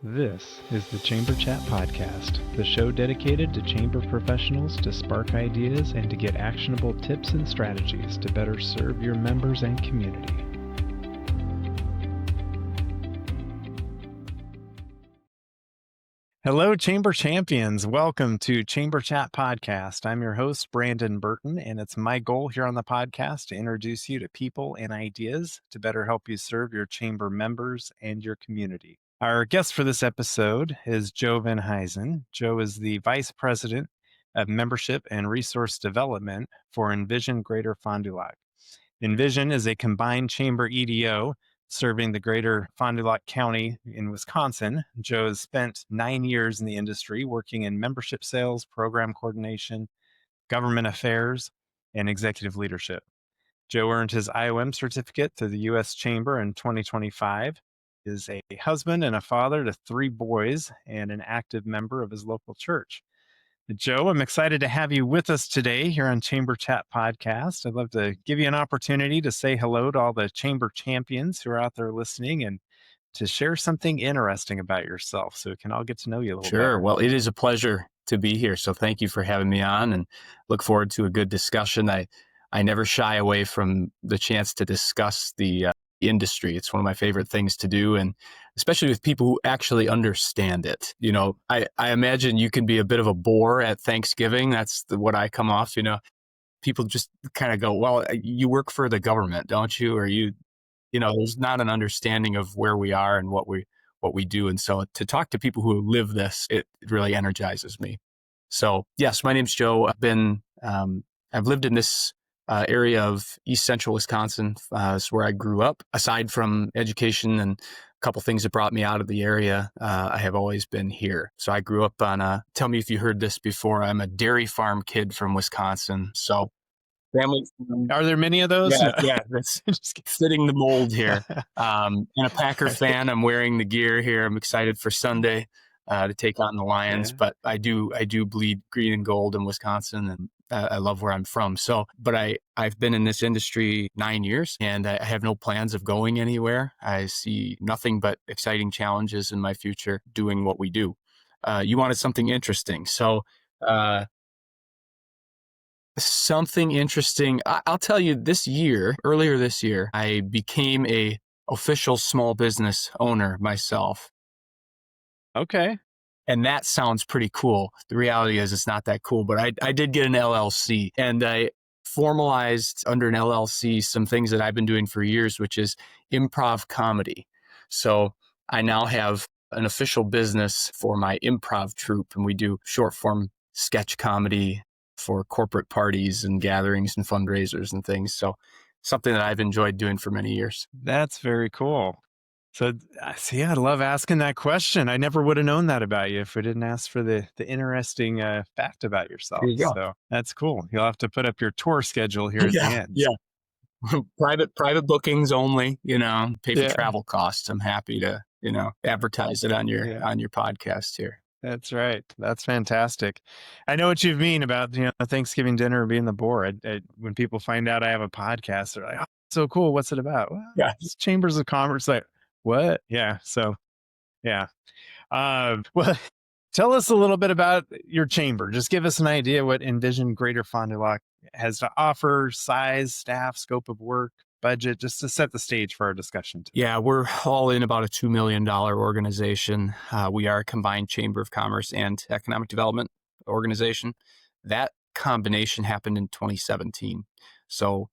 This is the Chamber Chat Podcast, the show dedicated to chamber professionals to spark ideas and to get actionable tips and strategies to better serve your members and community. Hello, Chamber Champions. Welcome to Chamber Chat Podcast. I'm your host, Brandon Burton, and it's my goal here on the podcast to introduce you to people and ideas to better help you serve your chamber members and your community. Our guest for this episode is Joe Venhuizen. Joe is the Vice President of Membership and Resource Development for Envision Greater Fond du Lac. Envision is a combined chamber EDO serving the greater Fond du Lac County in Wisconsin. Joe has spent 9 years in the industry working in membership sales, program coordination, government affairs, and executive leadership. Joe earned his IOM certificate through the U.S. Chamber in 2025, is a husband and a father to 3 boys, and an active member of his local church. Joe, I'm excited to have you with us today here on Chamber Chat Podcast. I'd love to give you an opportunity to say hello to all the Chamber champions who are out there listening and to share something interesting about yourself so we can all get to know you a little better. Sure. Well, it is a pleasure to be here. So thank you for having me on and look forward to a good discussion. I never shy away from the chance to discuss the industry. It's one of my favorite things to do, and especially with people who actually understand it. You know, I imagine you can be a bit of a bore at Thanksgiving. That's what I come off. You know, people just kind of go, "Well, you work for the government, don't you?" Or there's not an understanding of where we are and what we do. And so to talk to people who live this, it really energizes me. So yes, my name's Joe. I've lived in this area of East Central Wisconsin. Is where I grew up. Aside from education and a couple things that brought me out of the area, I have always been here. So I grew up on tell me if you heard this before, I'm a dairy farm kid from Wisconsin. So family. Are there many of those? Yeah, that's fitting the mold here. And a Packer fan. I'm wearing the gear here. I'm excited for Sunday to take on the Lions. Yeah. But I do bleed green and gold in Wisconsin, and I love where I'm from. So, but I've been in this industry 9 years, and I have no plans of going anywhere. I see nothing but exciting challenges in my future doing what we do. You wanted something interesting, so. Something interesting. I'll tell you, earlier this year, I became a official small business owner myself. Okay. And that sounds pretty cool. The reality is it's not that cool, but I did get an LLC, and I formalized under an LLC some things that I've been doing for years, which is improv comedy. So I now have an official business for my improv troupe, and we do short form sketch comedy for corporate parties and gatherings and fundraisers and things. So something that I've enjoyed doing for many years. That's very cool. So see, I love asking that question. I never would have known that about you if we didn't ask for the interesting fact about yourself. There you go. So that's cool. You'll have to put up your tour schedule here at the end. Yeah. private bookings only, pay for travel costs. I'm happy to, advertise it on your podcast here. That's right. That's fantastic. I know what you mean about, Thanksgiving dinner being the bore. When people find out I have a podcast, they're like, "Oh, so cool. What's it about?" Well, it's Chambers of Commerce. Like, what? Yeah. So, yeah. Well, tell us a little bit about your chamber. Just give us an idea what Envision Greater Fond du Lac has to offer: size, staff, scope of work, budget, just to set the stage for our discussion today. Yeah, we're all in about a $2 million organization. We are a combined Chamber of Commerce and Economic Development organization. That combination happened in 2017. So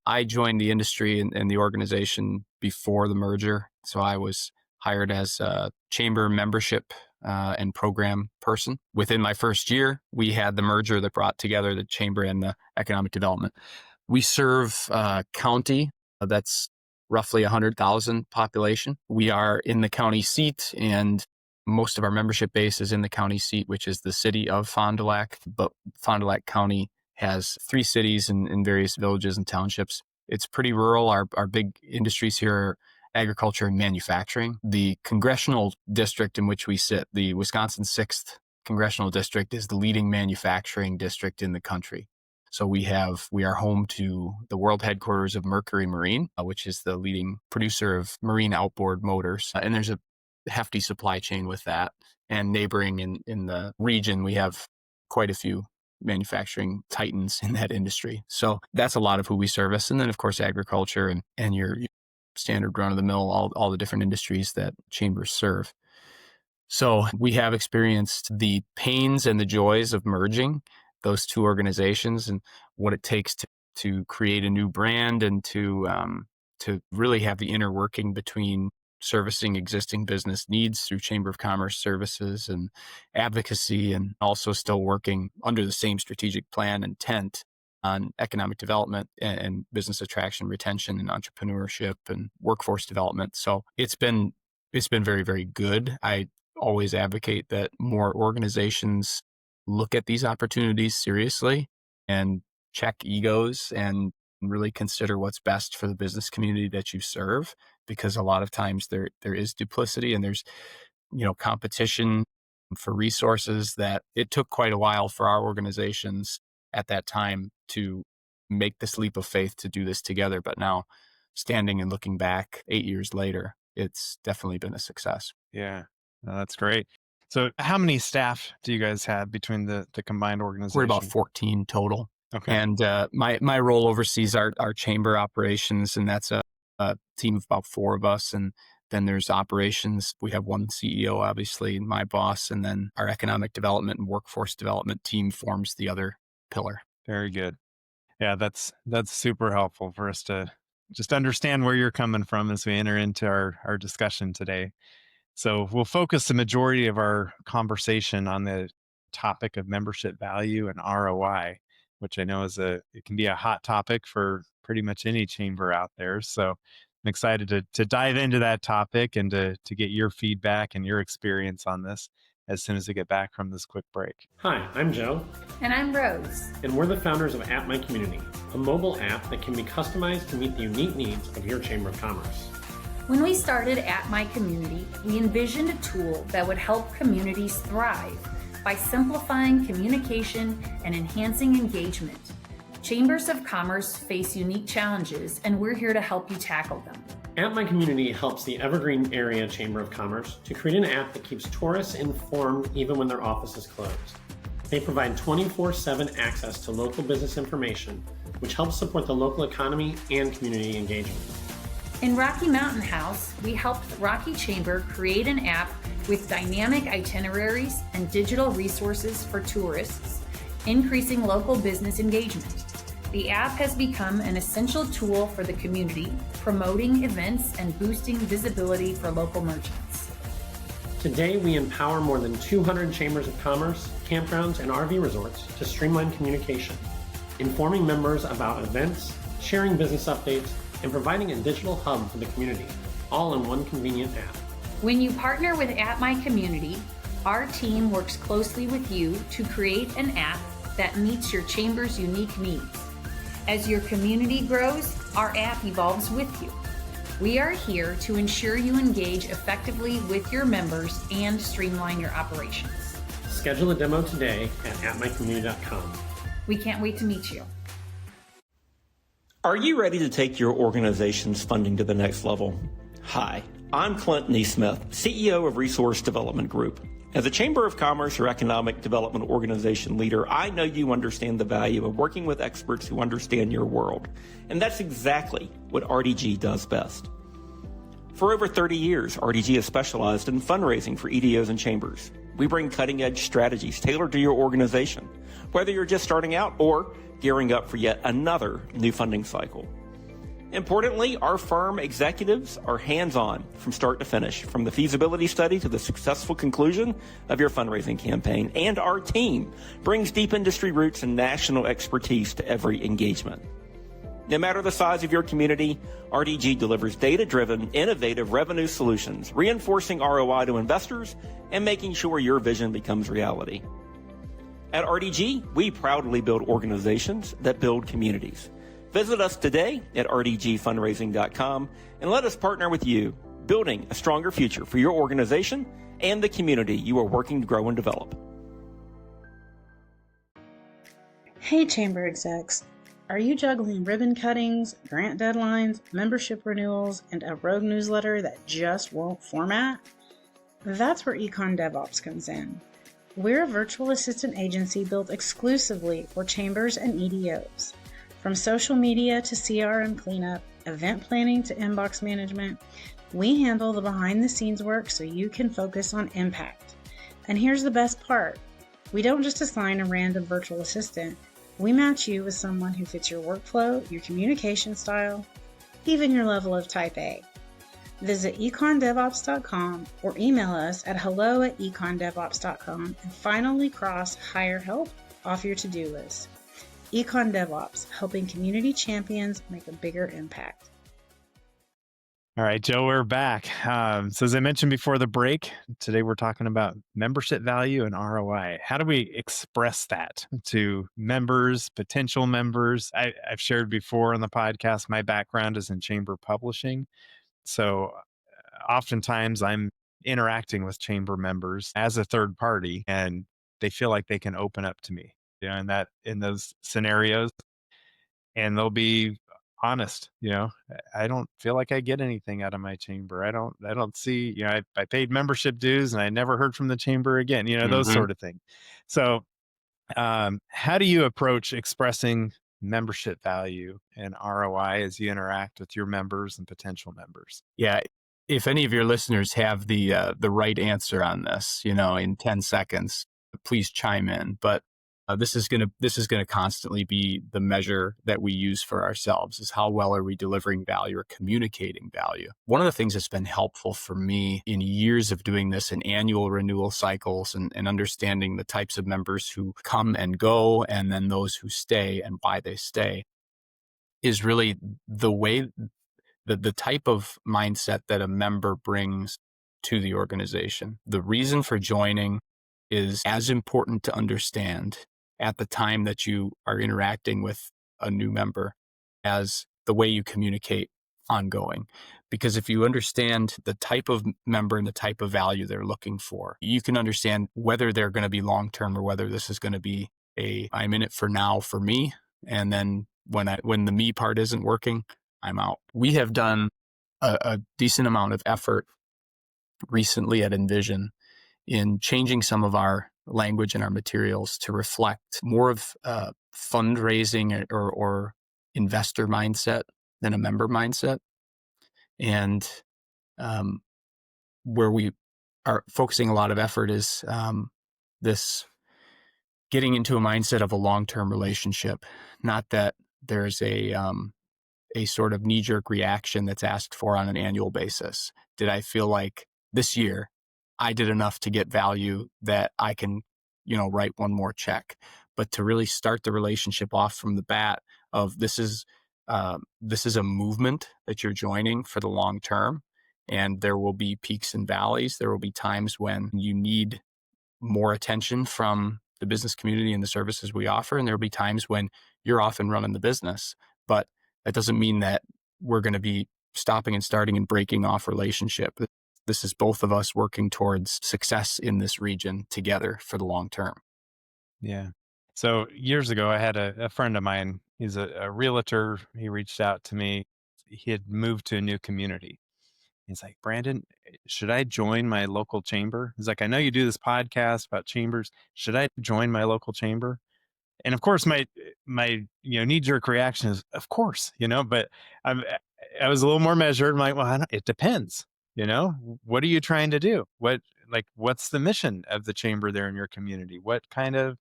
I joined the industry and the organization before the merger. So I was hired as a chamber membership and program person. Within my first year, we had the merger that brought together the chamber and the economic development. We serve a county that's roughly 100,000 population. We are in the county seat, and most of our membership base is in the county seat, which is the city of Fond du Lac. But Fond du Lac County has 3 cities and various villages and townships. It's pretty rural. Our big industries here are agriculture and manufacturing. The congressional district in which we sit, the Wisconsin 6th Congressional District, is the leading manufacturing district in the country. So we are home to the world headquarters of Mercury Marine, which is the leading producer of marine outboard motors. And there's hefty supply chain with that. And neighboring in the region, we have quite a few manufacturing titans in that industry. So that's a lot of who we service. And then, of course, agriculture and your standard run of the mill, all the different industries that chambers serve. So we have experienced the pains and the joys of merging those two organizations and what it takes to create a new brand and to really have the inner working between servicing existing business needs through Chamber of Commerce services and advocacy, and also still working under the same strategic plan intent on economic development and business attraction, retention, and entrepreneurship and workforce development. So it's been very, very good. I always advocate that more organizations look at these opportunities seriously and check egos and really consider what's best for the business community that you serve, because a lot of times there is duplicity and there's competition for resources that it took quite a while for our organizations at that time to make this leap of faith to do this together. But now, standing and looking back 8 years later, it's definitely been a success. Yeah, no, that's great. So how many staff do you guys have between the combined organization? We're about 14 total. Okay. And my role oversees our chamber operations, and that's a team of about 4 of us. And then there's operations. We have one CEO, obviously, and my boss, and then our economic development and workforce development team forms the other pillar. Very good. Yeah, that's super helpful for us to just understand where you're coming from as we enter into our discussion today. So we'll focus the majority of our conversation on the topic of membership value and ROI, which I know it can be a hot topic for pretty much any chamber out there. So I'm excited to dive into that topic and to get your feedback and your experience on this as soon as we get back from this quick break. Hi, I'm Joe. And I'm Rose. And we're the founders of At My Community, a mobile app that can be customized to meet the unique needs of your Chamber of Commerce. When we started At My Community, we envisioned a tool that would help communities thrive by simplifying communication and enhancing engagement. Chambers of Commerce face unique challenges, and we're here to help you tackle them. At My Community helps the Evergreen Area Chamber of Commerce to create an app that keeps tourists informed even when their office is closed. They provide 24/7 access to local business information, which helps support the local economy and community engagement. In Rocky Mountain House, we helped Rocky Chamber create an app with dynamic itineraries and digital resources for tourists, increasing local business engagement. The app has become an essential tool for the community, promoting events and boosting visibility for local merchants. Today, we empower more than 200 chambers of commerce, campgrounds, and RV resorts to streamline communication, informing members about events, sharing business updates, and providing a digital hub for the community, all in one convenient app. When you partner with At My Community, our team works closely with you to create an app that meets your chamber's unique needs. As your community grows, our app evolves with you. We are here to ensure you engage effectively with your members and streamline your operations. Schedule a demo today at atmycommunity.com. We can't wait to meet you. Are you ready to take your organization's funding to the next level? Hi, I'm Clint Neesmith, CEO of Resource Development Group. As a Chamber of Commerce or Economic Development Organization leader, I know you understand the value of working with experts who understand your world. And that's exactly what RDG does best. For over 30 years, RDG has specialized in fundraising for EDOs and chambers. We bring cutting-edge strategies tailored to your organization, whether you're just starting out or gearing up for yet another new funding cycle. Importantly, our firm executives are hands-on from start to finish, from the feasibility study to the successful conclusion of your fundraising campaign. And our team brings deep industry roots and national expertise to every engagement. No matter the size of your community, RDG delivers data-driven, innovative revenue solutions, reinforcing ROI to investors and making sure your vision becomes reality. At RDG, we proudly build organizations that build communities. Visit us today at rdgfundraising.com and let us partner with you, building a stronger future for your organization and the community you are working to grow and develop. Hey, Chamber execs. Are you juggling ribbon cuttings, grant deadlines, membership renewals, and a rogue newsletter that just won't format? That's where Econ DevOps comes in. We're a virtual assistant agency built exclusively for chambers and EDOs. From social media to CRM cleanup, event planning to inbox management, we handle the behind-the-scenes work so you can focus on impact. And here's the best part. We don't just assign a random virtual assistant. We match you with someone who fits your workflow, your communication style, even your level of type A. Visit econdevops.com or email us at hello@econdevops.com and finally cross hire help off your to-do list. Econ DevOps, helping community champions make a bigger impact. All right, Joe, we're back. So as I mentioned before the break, today we're talking about membership value and ROI. How do we express that to members, potential members? I've shared before on the podcast, my background is in chamber publishing. So oftentimes I'm interacting with chamber members as a third party, and they feel like they can open up to me, in those scenarios, and they'll be honest. I don't feel like I get anything out of my chamber. I don't see, I paid membership dues and I never heard from the chamber again, those Mm-hmm. sort of thing. So how do you approach expressing membership value and ROI as you interact with your members and potential members? Yeah. If any of your listeners have the right answer on this, in 10 seconds, please chime in. But this is gonna constantly be the measure that we use for ourselves: is how well are we delivering value or communicating value. One of the things that's been helpful for me in years of doing this in annual renewal cycles and understanding the types of members who come and go, and then those who stay and why they stay, is really the way the type of mindset that a member brings to the organization. The reason for joining is as important to understand at the time that you are interacting with a new member as the way you communicate ongoing. Because if you understand the type of member and the type of value they're looking for, you can understand whether they're going to be long-term or whether this is going to be I'm in it for now for me. And then when the me part isn't working, I'm out. We have done a decent amount of effort recently at Envision in changing some of our language and our materials to reflect more of fundraising or investor mindset than a member mindset. And where we are focusing a lot of effort is this getting into a mindset of a long-term relationship, not that there's a sort of knee-jerk reaction that's asked for on an annual basis. Did I feel like this year I did enough to get value that I can, write one more check? But to really start the relationship off from the bat of this is a movement that you're joining for the long term, and there will be peaks and valleys. There will be times when you need more attention from the business community and the services we offer, and there will be times when you're off and running the business. But that doesn't mean that we're going to be stopping and starting and breaking off relationship. This is both of us working towards success in this region together for the long term. Yeah. So years ago, I had a friend of mine. He's a realtor. He reached out to me. He had moved to a new community. He's like, Brandon, should I join my local chamber? He's like, I know you do this podcast about chambers. Should I join my local chamber? And of course, my knee jerk reaction is, of course, but I was a little more measured. I'm like, well, it depends. What are you trying to do? What's the mission of the chamber there in your community? What kind of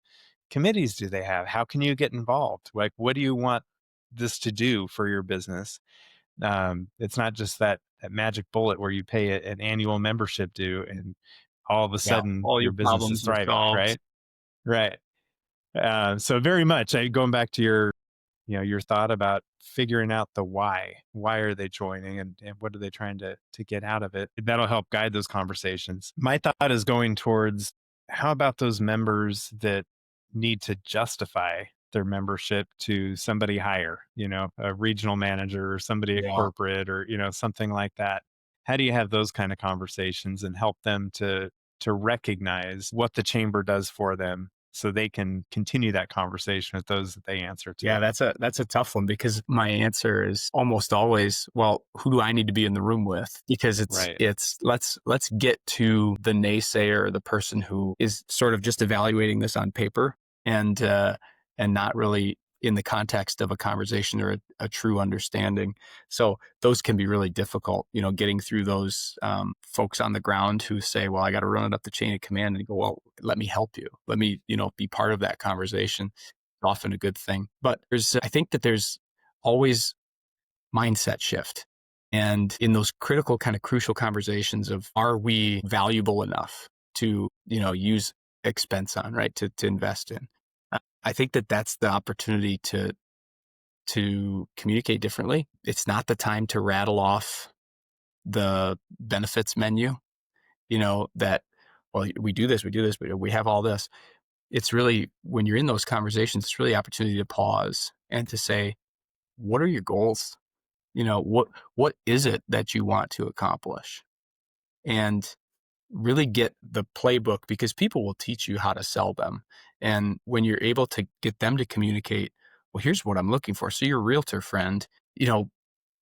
committees do they have? How can you get involved? Like, what do you want this to do for your business? It's not just that magic bullet where you pay an annual membership due and all of a Yeah, sudden all your your business is problems are thriving, solved. right? Right. So very much going back to your thought about figuring out the why. Why are they joining, and what are they trying to get out of it? That'll help guide those conversations. My thought is going towards, how about those members that need to justify their membership to somebody higher, a regional manager or somebody at Yeah. corporate, or, something like that. How do you have those kind of conversations and help them to recognize what the chamber does for them so they can continue that conversation with those that they answer to. Yeah, that's a tough one because my answer is almost always, well, who do I need to be in the room with? Because Right. it's let's get to the naysayer, the person who is sort of just evaluating this on paper and not really in the context of a conversation or a true understanding. So those can be really difficult, getting through those folks on the ground who say, well, I got to run it up the chain of command, and go, well, let me help you. Let me, be part of that conversation. Often a good thing. But I think that there's always mindset shift. And in those critical kind of crucial conversations of, are we valuable enough to, use expense on, right? To invest in. I think that that's the opportunity to communicate differently. It's not the time to rattle off the benefits menu, that, well, we do this, we have all this. It's really, when you're in those conversations, it's really opportunity to pause and to say, what are your goals? What is it that you want to accomplish? And really get the playbook, because people will teach you how to sell them. And when you're able to get them to communicate, well, here's what I'm looking for. So your realtor friend,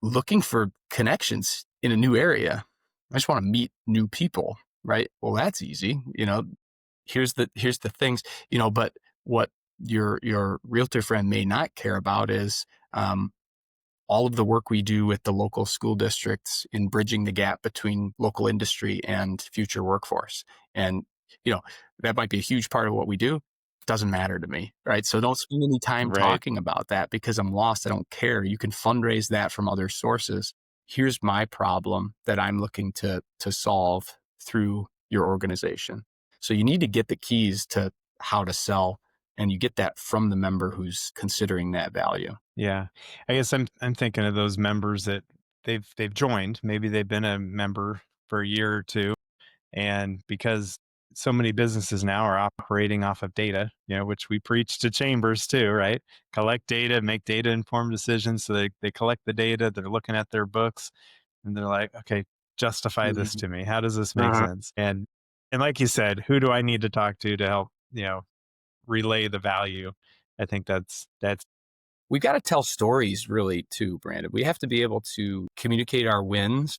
looking for connections in a new area. I just want to meet new people, right? Well, that's easy. Here's the things, but what your realtor friend may not care about is all of the work we do with the local school districts in bridging the gap between local industry and future workforce. And, that might be a huge part of what we do. Doesn't matter to me, right? So don't spend any time Right. talking about that because I'm lost. I don't care. You can fundraise that from other sources. Here's my problem that I'm looking to solve through your organization. So you need to get the keys to how to sell, and you get that from the member who's considering that value. Yeah. I guess I'm thinking of those members that they've joined. Maybe they've been a member for a year or two. And because so many businesses now are operating off of data, which we preach to chambers too, right? Collect data, make data informed decisions. So they collect the data, they're looking at their books, and they're like, okay, justify this to me. How does this make Uh-huh. sense? And like you said, who do I need to talk to help, relay the value? I think that's We've got to tell stories really too, Brandon. We have to be able to communicate our wins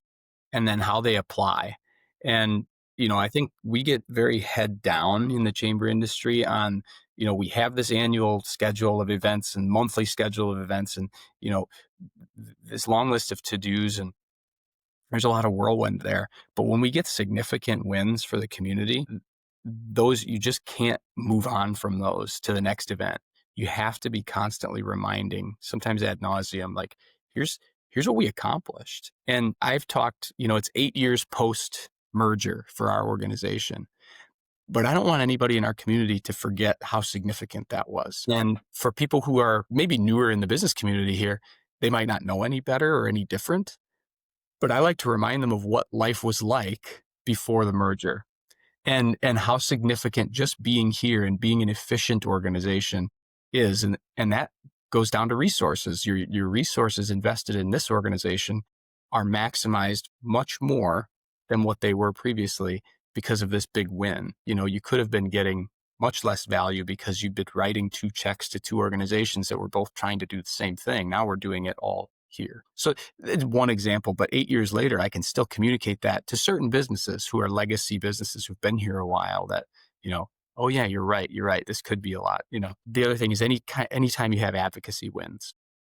and then how they apply. And, I think we get very head down in the chamber industry on, we have this annual schedule of events and monthly schedule of events and, this long list of to-dos, and there's a lot of whirlwind there. But when we get significant wins for the community, those, you just can't move on from those to the next event. You have to be constantly reminding, sometimes ad nauseum, like, here's what we accomplished. And I've talked, it's 8 years post merger for our organization, but I don't want anybody in our community to forget how significant that was. And for people who are maybe newer in the business community here, they might not know any better or any different, but I like to remind them of what life was like before the merger, and how significant just being here and being an efficient organization is. And that goes down to resources. Your resources invested in this organization are maximized much more than what they were previously because of this big win. You could have been getting much less value because you've been writing 2 checks to 2 organizations that were both trying to do the same thing. Now we're doing it all here. So it's one example, but 8 years later, I can still communicate that to certain businesses who are legacy businesses who've been here a while, that, oh yeah, you're right. This could be a lot. The other thing is anytime you have advocacy wins,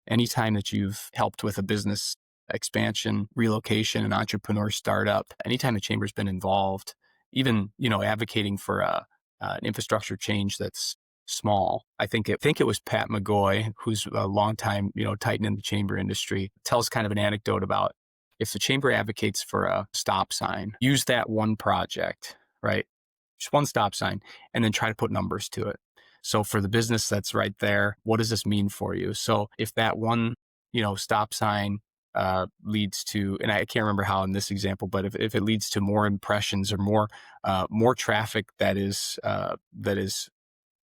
anytime that you've helped with a business expansion, relocation, an entrepreneur startup, anytime the chamber's been involved, even, advocating for an infrastructure change that's small. I think it was Pat McGoy, who's a longtime, titan in the chamber industry, tells kind of an anecdote about, if the chamber advocates for a stop sign, use that one project, right? Just one stop sign, and then try to put numbers to it. So for the business that's right there, what does this mean for you? So if that one, stop sign leads to, and I can't remember how in this example, but if it leads to more impressions or more traffic that is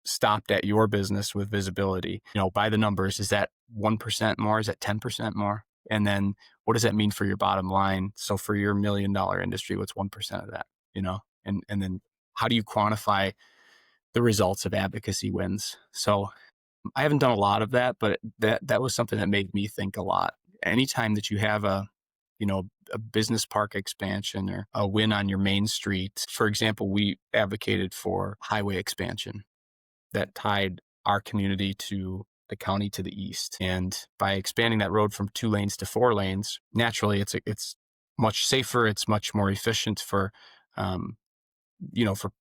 stopped at your business with visibility, by the numbers, is that 1% more? Is that 10% more? And then what does that mean for your bottom line? So for your $1 million industry, what's 1% of that, and then how do you quantify the results of advocacy wins. So I haven't done a lot of that, but that was something that made me think a lot. Anytime that you have a business park expansion or a win on your main street. For example, we advocated for highway expansion that tied our community to the county to the east. And by expanding that road from 2 lanes to 4 lanes, naturally it's much safer. It's much more efficient for, for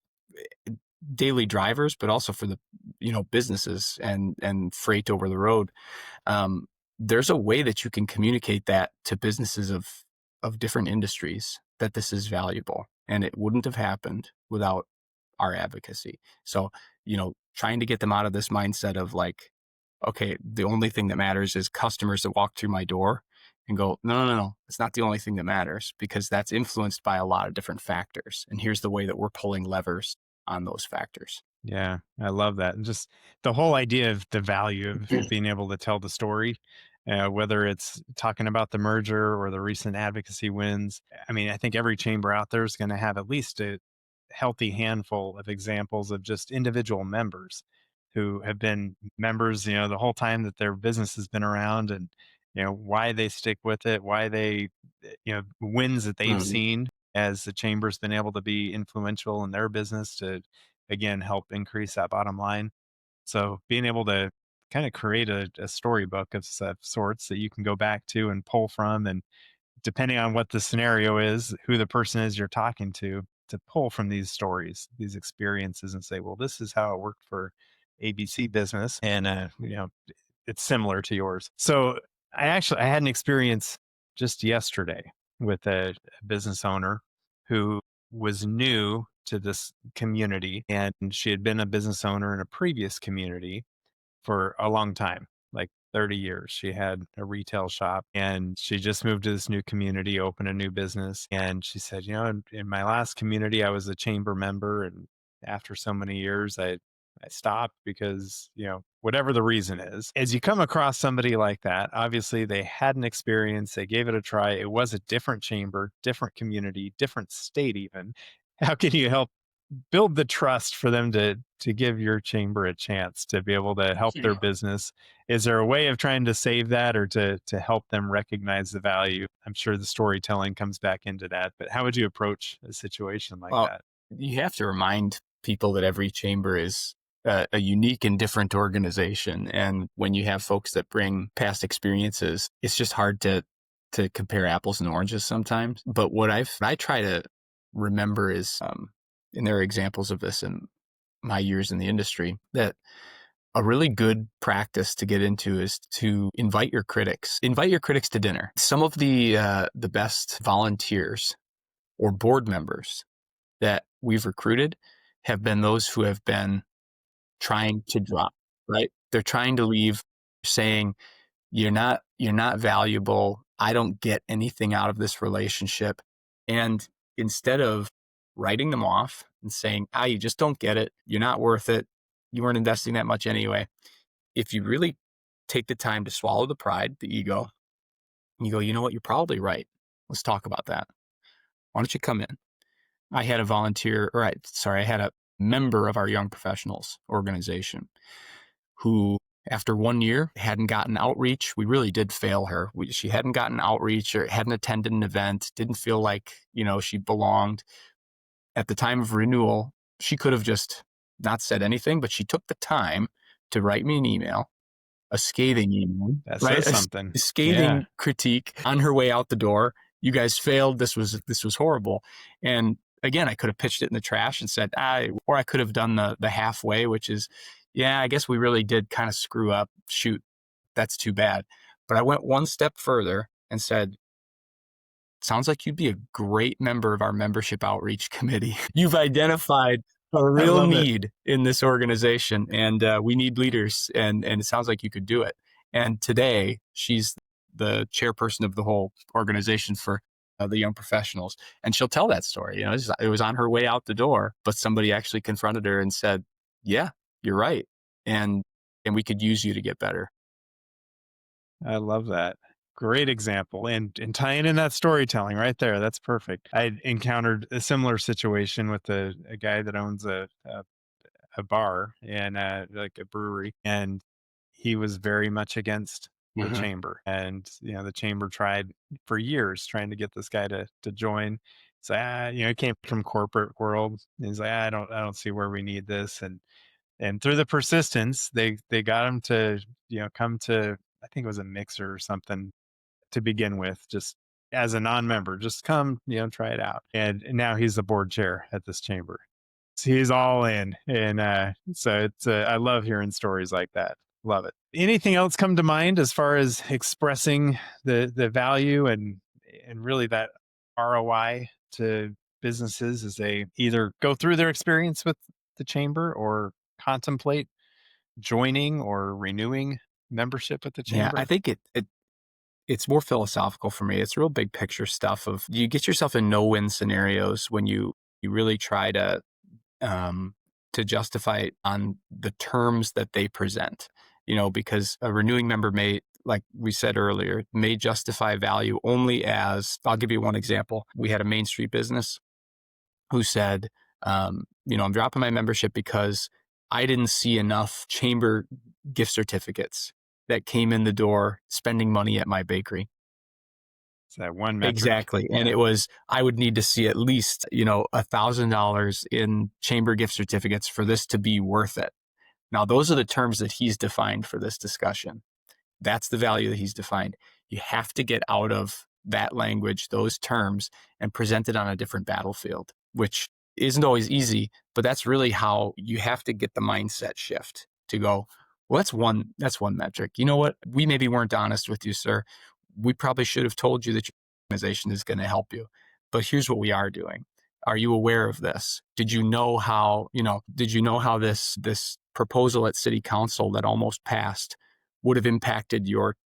daily drivers, but also for the, businesses and freight over the road. There's a way that you can communicate that to businesses of different industries that this is valuable, and it wouldn't have happened without our advocacy. So, trying to get them out of this mindset of like, okay, the only thing that matters is customers that walk through my door, and go, no. It's not the only thing that matters, because that's influenced by a lot of different factors. And here's the way that we're pulling levers on those factors. Yeah, I love that. And just the whole idea of the value of being able to tell the story, whether it's talking about the merger or the recent advocacy wins. I mean, I think every chamber out there is going to have at least a healthy handful of examples of just individual members who have been members, the whole time that their business has been around, and, why they stick with it, why they, wins that they've Mhm. seen as the chamber's been able to be influential in their business to, again, help increase that bottom line. So being able to kind of create a storybook of sorts that you can go back to and pull from, and depending on what the scenario is, who the person is you're talking to pull from these stories, these experiences, and say, well, this is how it worked for ABC business, and it's similar to yours. So I had an experience just yesterday with a business owner who was new to this community, and she had been a business owner in a previous community for a long time, like 30 years. She had a retail shop, and she just moved to this new community, opened a new business. And she said, in my last community, I was a chamber member. And after so many years, I stopped because, whatever the reason is. As you come across somebody like that, obviously they had an experience, they gave it a try. It was a different chamber, different community, different state, even. How can you help build the trust for them to give your chamber a chance to be able to help their business? Is there a way of trying to save that, or to help them recognize the value? I'm sure the storytelling comes back into that, but how would you approach a situation like Well, that? you have to remind people that every chamber is a unique and different organization. And when you have folks that bring past experiences, it's just hard to compare apples and oranges sometimes. But what I try to remember is, and there are examples of this in my years in the industry, that a really good practice to get into is to invite your critics. Invite your critics to dinner. Some of the best volunteers or board members that we've recruited have been those who have been trying to drop, right? They're trying to leave, saying, you're not valuable. I don't get anything out of this relationship. And instead of writing them off and saying, you just don't get it, you're not worth it, you weren't investing that much anyway. If you really take the time to swallow the pride, the ego, and you go, you know what, you're probably right. Let's talk about that. Why don't you come in? I had I had a member of our young professionals organization who, after 1 year, hadn't gotten outreach. We really did fail her. She hadn't gotten outreach or hadn't attended an event, didn't feel like, she belonged. At the time of renewal, she could have just not said anything, but she took the time to write me an email, a scathing email, That right? says something. A Yeah. scathing critique on her way out the door. You guys failed. This was horrible. And again, I could have pitched it in the trash and said, or I could have done the halfway, which is, yeah, I guess we really did kind of screw up. Shoot, that's too bad. But I went one step further and said, sounds like you'd be a great member of our membership outreach committee. You've identified a I real love it. need in this organization, and we need leaders, and it sounds like you could do it. And today, she's the chairperson of the whole organization for the young professionals, and she'll tell that story. It was on her way out the door, but somebody actually confronted her and said, "Yeah, you're right, and we could use you to get better." I love that. Great example. And tying in that storytelling right there. That's perfect. I encountered a similar situation with a guy that owns a a bar and like a brewery, and he was very much against the Mhm. chamber. And the chamber tried for years trying to get this guy to join. So he came from corporate world. He's like, I don't see where we need this. And through the persistence, they got him to come to, I think it was a mixer or something to begin with, just as a non-member, just come, try it out. And now he's the board chair at this chamber. So he's all in. And so it's, I love hearing stories like that. Love it. Anything else come to mind as far as expressing the value and really that ROI to businesses as they either go through their experience with the chamber or contemplate joining or renewing membership with the Yeah, I chamber? think it's more philosophical for me. It's real big picture stuff of you get yourself in no-win scenarios when you really try um, to justify it on the terms that they present. Because a renewing member may, like we said earlier, may justify value only as, I'll give you one example. We had a Main Street business who said, I'm dropping my membership because I didn't see enough chamber gift certificates that came in the door spending money at my bakery. It's that one metric. Exactly. And Yeah. it was, I would need to see at least, $1,000 in chamber gift certificates for this to be worth it. Now, those are the terms that he's defined for this discussion. That's the value that he's defined. You have to get out of that language, those terms, and present it on a different battlefield, which isn't always easy, but that's really how you have to get the mindset shift to go, well, that's one metric. You know what? We maybe weren't honest with you, sir. We probably should have told you that your organization is going to help you. But here's what we are doing. Are you aware of this? Did you know how this proposal at city council that almost passed would have impacted your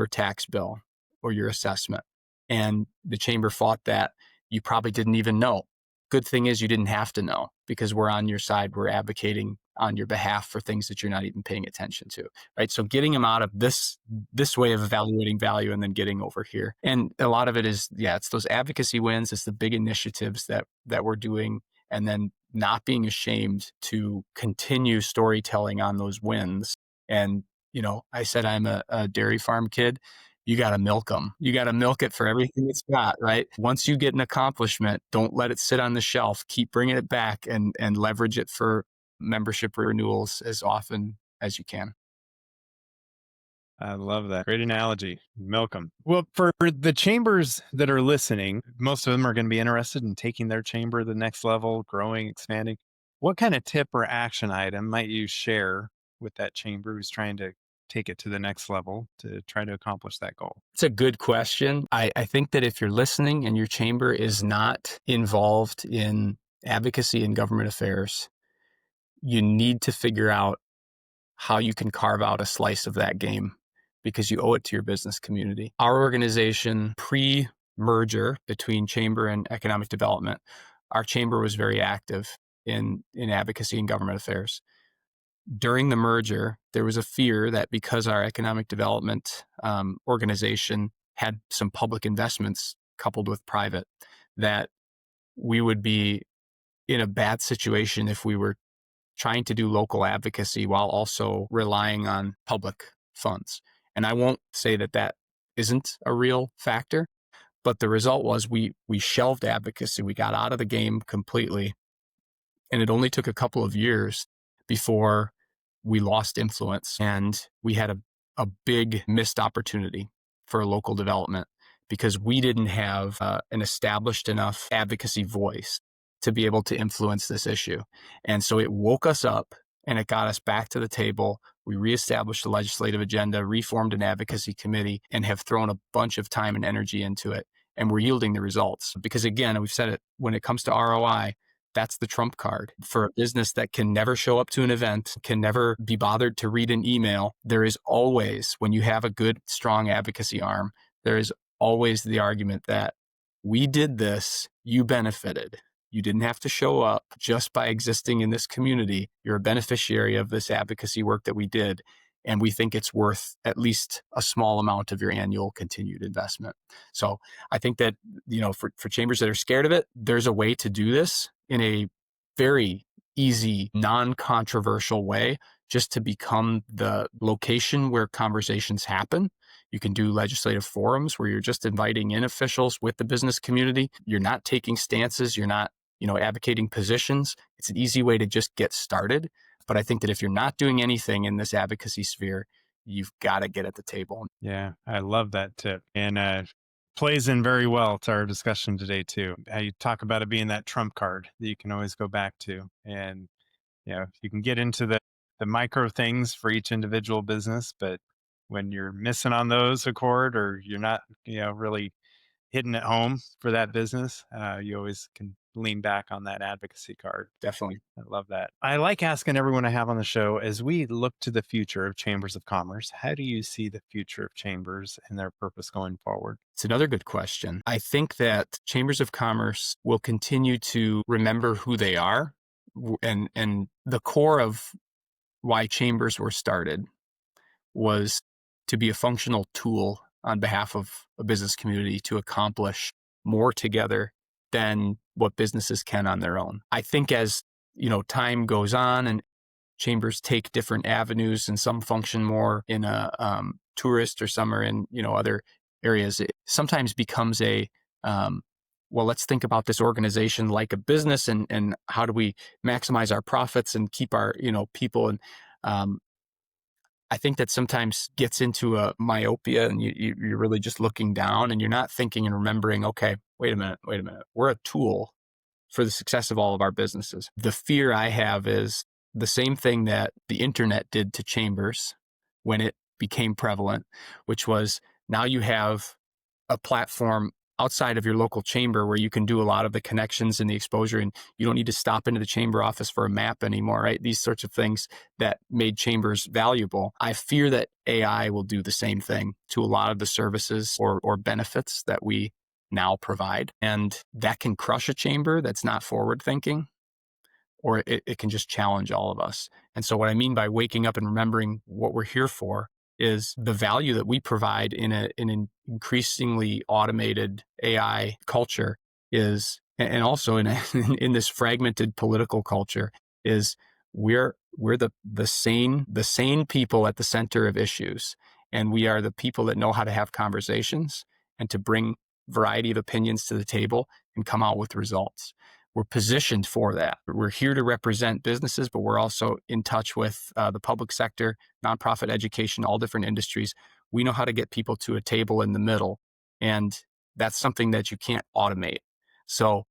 tax bill or your assessment? And the chamber fought that. You probably didn't even know. Good thing is you didn't have to know because we're on your side. We're advocating on your behalf for things that you're not even paying attention to, right? So getting them out of this way of evaluating value and then getting over here. And a lot of it is, it's those advocacy wins. It's the big initiatives that we're doing, and then not being ashamed to continue storytelling on those wins. And, I said I'm a dairy farm kid. You got to milk them. You got to milk it for everything it's got, right? Once you get an accomplishment, don't let it sit on the shelf. Keep bringing it back and leverage it for membership renewals as often as you can. I love that. Great analogy. Milk 'em. Well, for the chambers that are listening, most of them are going to be interested in taking their chamber to the next level, growing, expanding. What kind of tip or action item might you share with that chamber who's trying to take it to the next level to try to accomplish that goal? It's a good question. I think that if you're listening and your chamber is not involved in advocacy and government affairs, you need to figure out how you can carve out a slice of that game because you owe it to your business community. Our organization, pre-merger between chamber and economic development, our chamber was very active in advocacy and government affairs. During the merger, there was a fear that because our economic development organization had some public investments coupled with private, that we would be in a bad situation if we were trying to do local advocacy while also relying on public funds. And I won't say that isn't a real factor, but the result was we shelved advocacy. We got out of the game completely. And it only took a couple of years before we lost influence and we had a big missed opportunity for local development because we didn't have an established enough advocacy voice to be able to influence this issue. And so it woke us up and it got us back to the table. We reestablished the legislative agenda, reformed an advocacy committee, and have thrown a bunch of time and energy into it. And we're yielding the results. Because again, we've said it, when it comes to ROI, that's the trump card. For a business that can never show up to an event, can never be bothered to read an email, there is always, when you have a good, strong advocacy arm, there is always the argument that we did this, you benefited. You didn't have to show up just by existing in this community. You're a beneficiary of this advocacy work that we did. And we think it's worth at least a small amount of your annual continued investment. So I think that, for chambers that are scared of it, there's a way to do this in a very easy, non-controversial way just to become the location where conversations happen. You can do legislative forums where you're just inviting in officials with the business community. You're not taking stances. You're not, advocating positions. It's an easy way to just get started. But I think that if you're not doing anything in this advocacy sphere, you've got to get at the table. Yeah, I love that tip. And plays in very well to our discussion today, too. How you talk about it being that trump card that you can always go back to. And, you can get into the micro things for each individual business, but when you're missing on those a chord, or you're not, really hitting it home for that business, you always can lean back on that advocacy card. Definitely. I love that. I like asking everyone I have on the show, as we look to the future of chambers of commerce, how do you see the future of chambers and their purpose going forward? It's another good question. I think that chambers of commerce will continue to remember who they are, and the core of why chambers were started was to be a functional tool on behalf of a business community to accomplish more together than what businesses can on their own. I think as time goes on and chambers take different avenues, and some function more in a tourist, or some are in other areas, it sometimes becomes a well, let's think about this organization like a business, and how do we maximize our profits and keep our people. And I think that sometimes gets into a myopia, and you're really just looking down, and you're not thinking and remembering, okay, wait a minute, we're a tool for the success of all of our businesses. The fear I have is the same thing that the internet did to chambers when it became prevalent, which was, now you have a platform outside of your local chamber where you can do a lot of the connections and the exposure, and you don't need to stop into the chamber office for a map anymore, right? These sorts of things that made chambers valuable. I fear that AI will do the same thing to a lot of the services or benefits that we now provide. And that can crush a chamber that's not forward thinking, or it can just challenge all of us. And so what I mean by waking up and remembering what we're here for is the value that we provide in an increasingly automated AI culture is, and also in this fragmented political culture, is we're the sane people at the center of issues. And we are the people that know how to have conversations and to bring variety of opinions to the table and come out with results. We're positioned for that. We're here to represent businesses, but we're also in touch with the public sector, nonprofit, education, all different industries. We know how to get people to a table in the middle, and that's something that you can't automate. So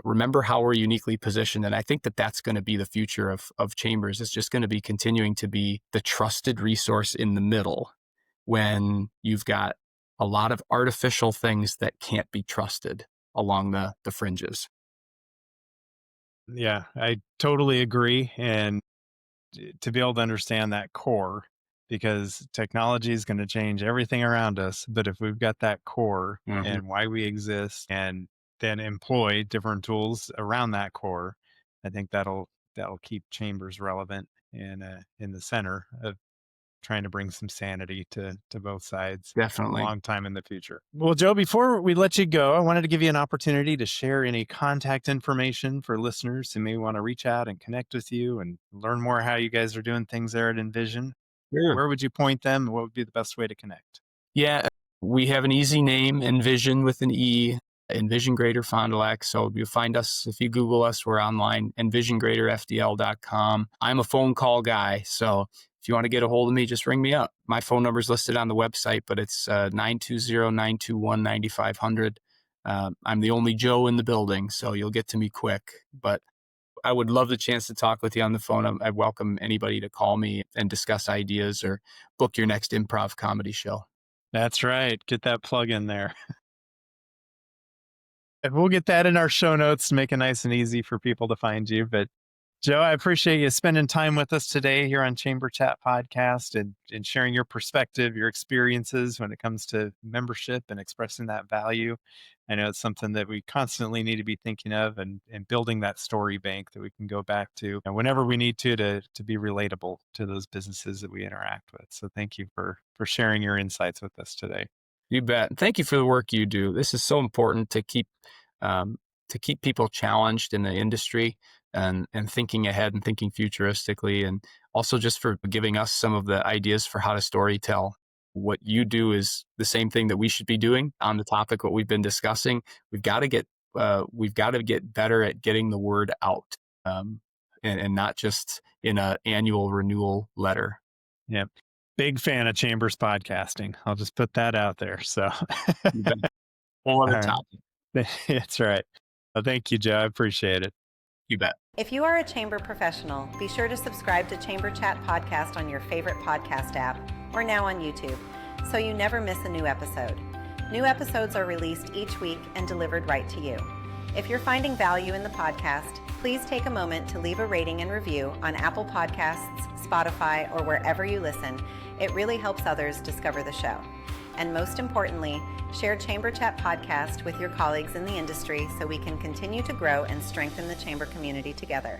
remember how we're uniquely positioned, and I think that that's going to be the future of chambers. It's just going to be continuing to be the trusted resource in the middle when you've got a lot of artificial things that can't be trusted along the fringes. Yeah, I totally agree. And to be able to understand that core, because technology is going to change everything around us. But if we've got that core and why we exist, and then employ different tools around that core, I think that'll keep chambers relevant and in the center of trying to bring some sanity to both sides Definitely. a long time in the future. Well, Joe, before we let you go, I wanted to give you an opportunity to share any contact information for listeners who may want to reach out and connect with you and learn more how you guys are doing things there at Envision. Sure. Where would you point them? What would be the best way to connect? Yeah, we have an easy name, Envision with an E, Envision Greater Fond du Lac. So you'll find us if you Google us. We're online, envisiongreaterfdl.com. I'm a phone call guy, so if you want to get a hold of me, just ring me up. My phone number is listed on the website, but it's 920-921-9500. I'm the only Joe in the building, so you'll get to me quick. But I would love the chance to talk with you on the phone. I welcome anybody to call me and discuss ideas or book your next improv comedy show. That's right. Get that plug in there. We'll get that in our show notes to make it nice and easy for people to find you. But Joe, I appreciate you spending time with us today here on Chamber Chat Podcast, and sharing your perspective, your experiences when it comes to membership and expressing that value. I know it's something that we constantly need to be thinking of, and building that story bank that we can go back to and whenever we need to be relatable to those businesses that we interact with. So thank you for sharing your insights with us today. You bet. Thank you for the work you do. This is so important to keep people challenged in the industry. and thinking ahead and thinking futuristically, and also just for giving us some of the ideas for how to storytell. What you do is the same thing that we should be doing on the topic, what we've been discussing. We've got to get better at getting the word out, and not just in an annual renewal letter. Yep. Big fan of Chambers podcasting. I'll just put that out there. So Whole other All right. topic. That's right. Well, thank you, Joe. I appreciate it. You bet. If you are a chamber professional, be sure to subscribe to Chamber Chat Podcast on your favorite podcast app or now on YouTube, so you never miss a new episode. New episodes are released each week and delivered right to you. If you're finding value in the podcast, please take a moment to leave a rating and review on Apple Podcasts, Spotify, or wherever you listen. It really helps others discover the show. And most importantly, share Chamber Chat Podcast with your colleagues in the industry so we can continue to grow and strengthen the chamber community together.